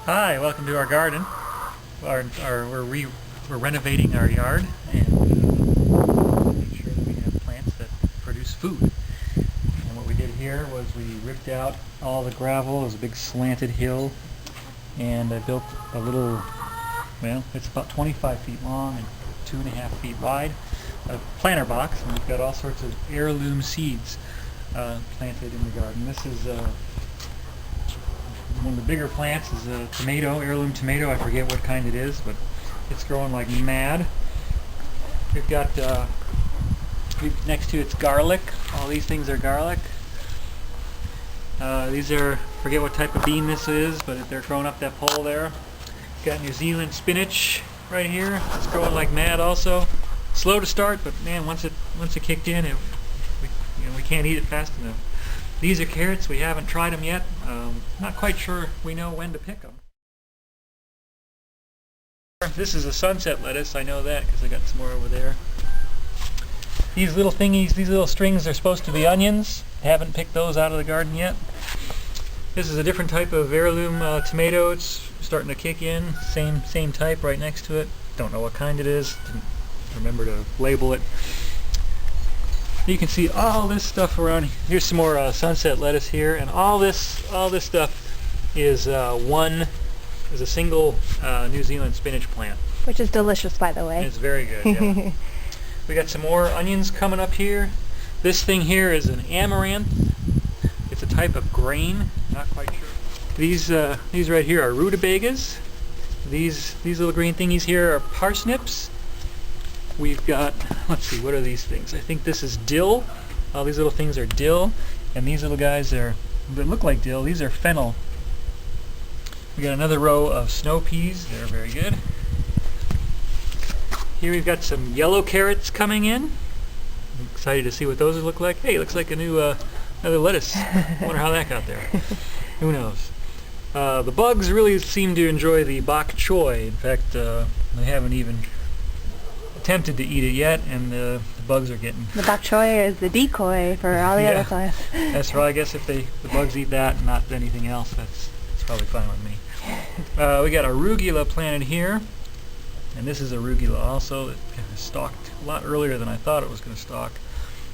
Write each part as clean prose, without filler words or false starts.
Hi, welcome to our garden. We're renovating our yard and make sure that we have plants that produce food. And what we did here was we ripped out all the gravel. It was a big slanted hill, and I built a little, well, it's about 25 feet long and 2.5 feet wide, a planter box, and we've got all sorts of heirloom seeds planted in the garden. This is one of the bigger plants is a tomato, heirloom tomato. I forget what kind it is, but it's growing like mad. We've got next to it's garlic. All these things are garlic. These are, forget what type of bean this is, but they're growing up that pole there. Got New Zealand spinach right here. It's growing like mad also. Slow to start, but man, once it kicked in, we can't eat it fast enough. These are carrots. We haven't tried them yet. Not quite sure we know when to pick them. This is a sunset lettuce. I know that because I got some more over there. These little thingies, these little strings are supposed to be onions. Haven't picked those out of the garden yet. This is a different type of heirloom tomato. It's starting to kick in. Same type right next to it. Don't know what kind it is. Didn't remember to label it. You can see all this stuff around. Here's some more sunset lettuce here, and all this stuff is a single New Zealand spinach plant, which is delicious, by the way. It's very good. Yeah. We got some more onions coming up here. This thing here is an amaranth. It's a type of grain. Not quite sure. These right here are rutabagas. These little green thingies here are parsnips. We've got, let's see, what are these things? I think this is dill. All these little things are dill, and these little guys they look like dill. These are fennel. We got another row of snow peas. They're very good. Here we've got some yellow carrots coming in. I'm excited to see what those look like. Hey, it looks like a new another lettuce. I wonder how that got there. Who knows? The bugs really seem to enjoy the bok choy. In fact, they haven't even attempted to eat it yet, and the bugs are getting. The bok choy is the decoy for all the other plants. That's right. I guess if the bugs eat that and not anything else, that's probably fine with me. We got arugula planted here, and this is arugula also. It stalked a lot earlier than I thought it was going to stalk.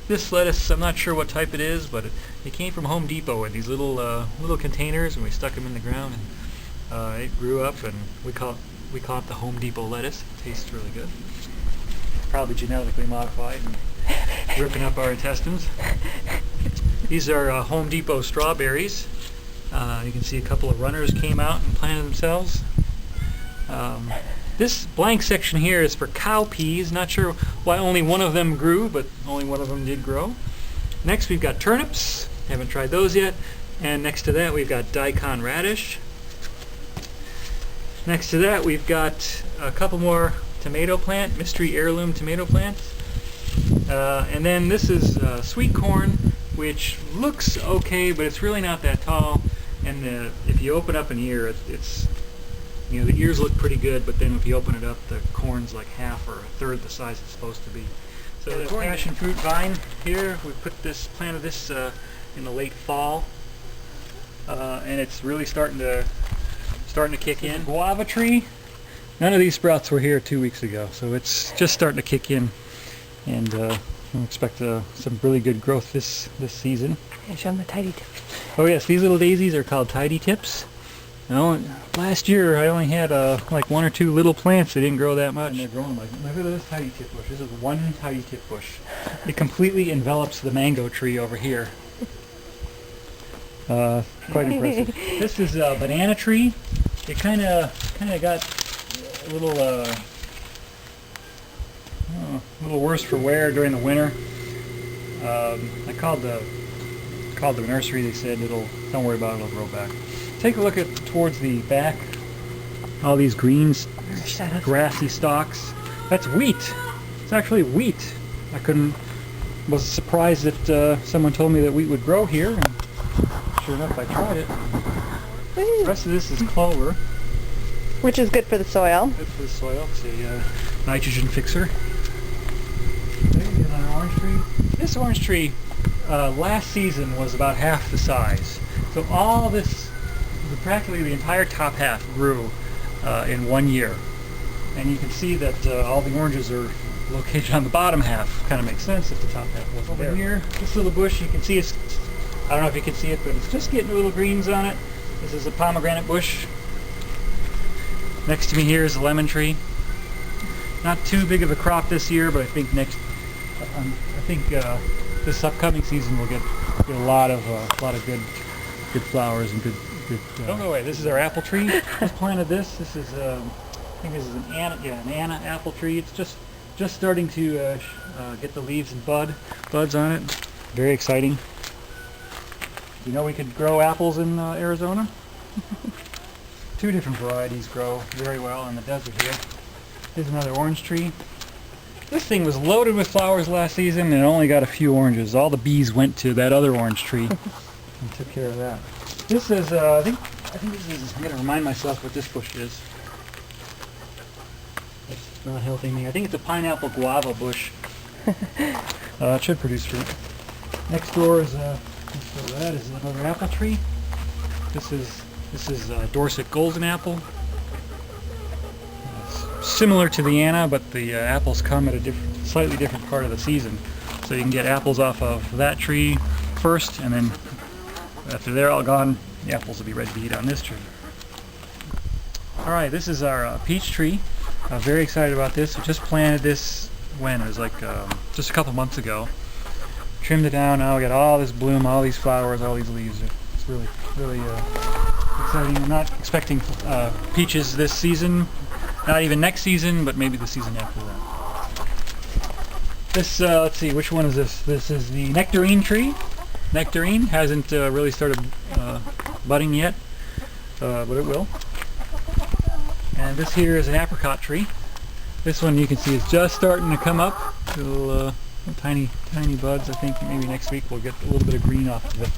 This lettuce, I'm not sure what type it is, but it came from Home Depot in these little containers, and we stuck them in the ground, and it grew up, and we call it the Home Depot lettuce. It tastes really good. Probably genetically modified and ripping up our intestines. These are Home Depot strawberries. You can see a couple of runners came out and planted themselves. This blank section here is for cow peas. Not sure why only one of them grew, but only one of them did grow. Next we've got turnips. Haven't tried those yet. And next to that we've got daikon radish. Next to that we've got a couple more tomato plant, mystery heirloom tomato plants. And then this is sweet corn, which looks okay, but it's really not that tall. And if you open up an ear, it's the ears look pretty good, but then if you open it up, the corn's like half or a third the size it's supposed to be. So the passion fruit vine here, we planted this in the late fall, and it's really starting to kick in. Guava tree. None of these sprouts were here 2 weeks ago, so it's just starting to kick in, and I expect some really good growth this season. Yeah, show them the tidy tips. Oh yes, these little daisies are called tidy tips. Last year I only had like 1 or 2 little plants. They didn't grow that much. And they're growing like, look at this tidy tip bush. This is one tidy tip bush. It completely envelops the mango tree over here. Quite impressive. This is a banana tree. It kind of got a little worse for wear during the winter. I called the nursery. They said don't worry about it, it'll grow back. Take a look towards the back. All these green grassy stalks. That's wheat. It's actually wheat. Was surprised that someone told me that wheat would grow here, and sure enough I tried it. The rest of this is clover. Which is good for the soil. Good for the soil. It's a nitrogen fixer. There's an orange tree. This orange tree last season was about half the size. So all this practically the entire top half grew in 1 year. And you can see that all the oranges are located on the bottom half. Kind of makes sense if the top half wasn't there. Over here, this little bush, you can see it's, I don't know if you can see it, but it's just getting little greens on it. This is a pomegranate bush. Next to me here is a lemon tree. Not too big of a crop this year, but I think this upcoming season we'll get a lot of good flowers and good. Don't go away. This is our apple tree. Just planted this. This is I think this is an Anna apple tree. It's just starting to get the leaves and buds on it. Very exciting. You know we could grow apples in Arizona? 2 different varieties grow very well in the desert here. Here's another orange tree. This thing was loaded with flowers last season and it only got a few oranges. All the bees went to that other orange tree and took care of that. This is, I think this is, I'm going to remind myself what this bush is. It's not helping me. I think it's a pineapple guava bush. It should produce fruit. Next door is that is another apple tree. This is Dorset golden apple. It's similar to the Anna, but the apples come at a slightly different part of the season. So you can get apples off of that tree first, and then after they're all gone, the apples will be ready to eat on this tree. Alright, this is our peach tree. I'm very excited about this. We just planted this when? It was like just a couple months ago. Trimmed it down, now we got all this bloom, all these flowers, all these leaves. It's really exciting. I'm not expecting peaches this season, not even next season, but maybe the season after that. This, let's see, which one is this? This is the nectarine tree. Nectarine hasn't really started budding yet, but it will. And this here is an apricot tree. This one you can see is just starting to come up. Little tiny buds. I think maybe next week we'll get a little bit of green off of it.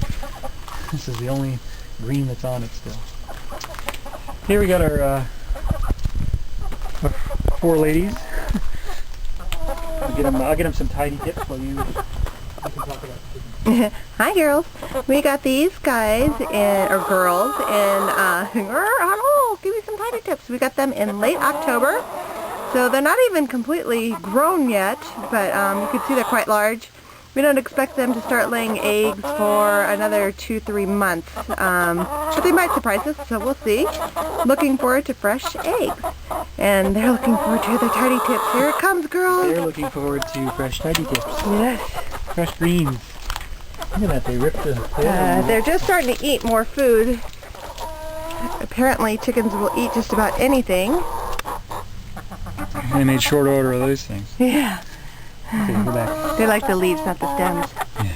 This is the only green that's on it still. Here we got our 4 ladies. I'll get them some tidy tips while you can talk about it. Hi girls. We got these guys or girls and hello, give me some tidy tips. We got them in late October. So they're not even completely grown yet, but you can see they're quite large. We don't expect them to start laying eggs for another 2-3 months, but they might surprise us, so we'll see. Looking forward to fresh eggs. And they're looking forward to their tidy tips. Here it comes, girls! They're looking forward to fresh tidy tips. Yes. Fresh greens. Look at that, they ripped the... They're just starting to eat more food. Apparently chickens will eat just about anything. They made short order of those things. Yeah. Okay, go back. They like the leaves, not the stems. Yeah.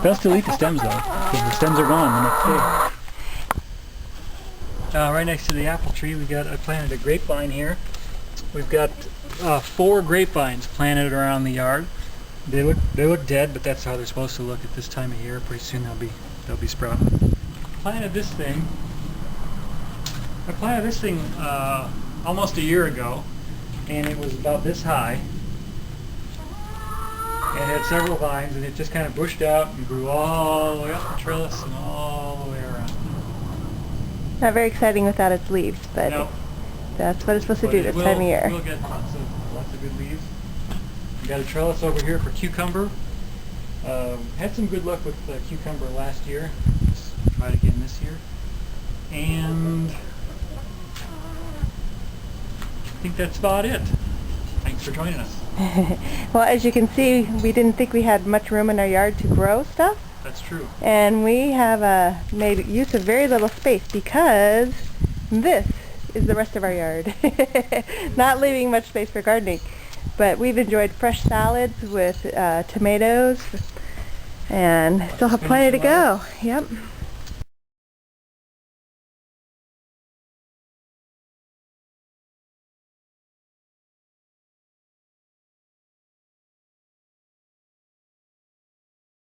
They'll still eat the stems though, because the stems are gone the next day. Right next to the apple tree, I planted a grapevine here. We've got 4 grapevines planted around the yard. They look dead, but that's how they're supposed to look at this time of year. Pretty soon they'll be sprouting. I planted this thing almost a year ago, and it was about this high. It had several vines, and it just kind of bushed out and grew all the way up the trellis and all the way around. Not very exciting without its leaves, but no. That's what it's supposed to do this time of year. We'll get lots of good leaves. We got a trellis over here for cucumber. Had some good luck with cucumber last year. Let's try it again this year. And I think that's about it. Thanks for joining us. Well, as you can see, we didn't think we had much room in our yard to grow stuff. That's true. And we have made use of very little space because this is the rest of our yard. Not leaving much space for gardening. But we've enjoyed fresh salads with tomatoes and still have plenty to go. Yep.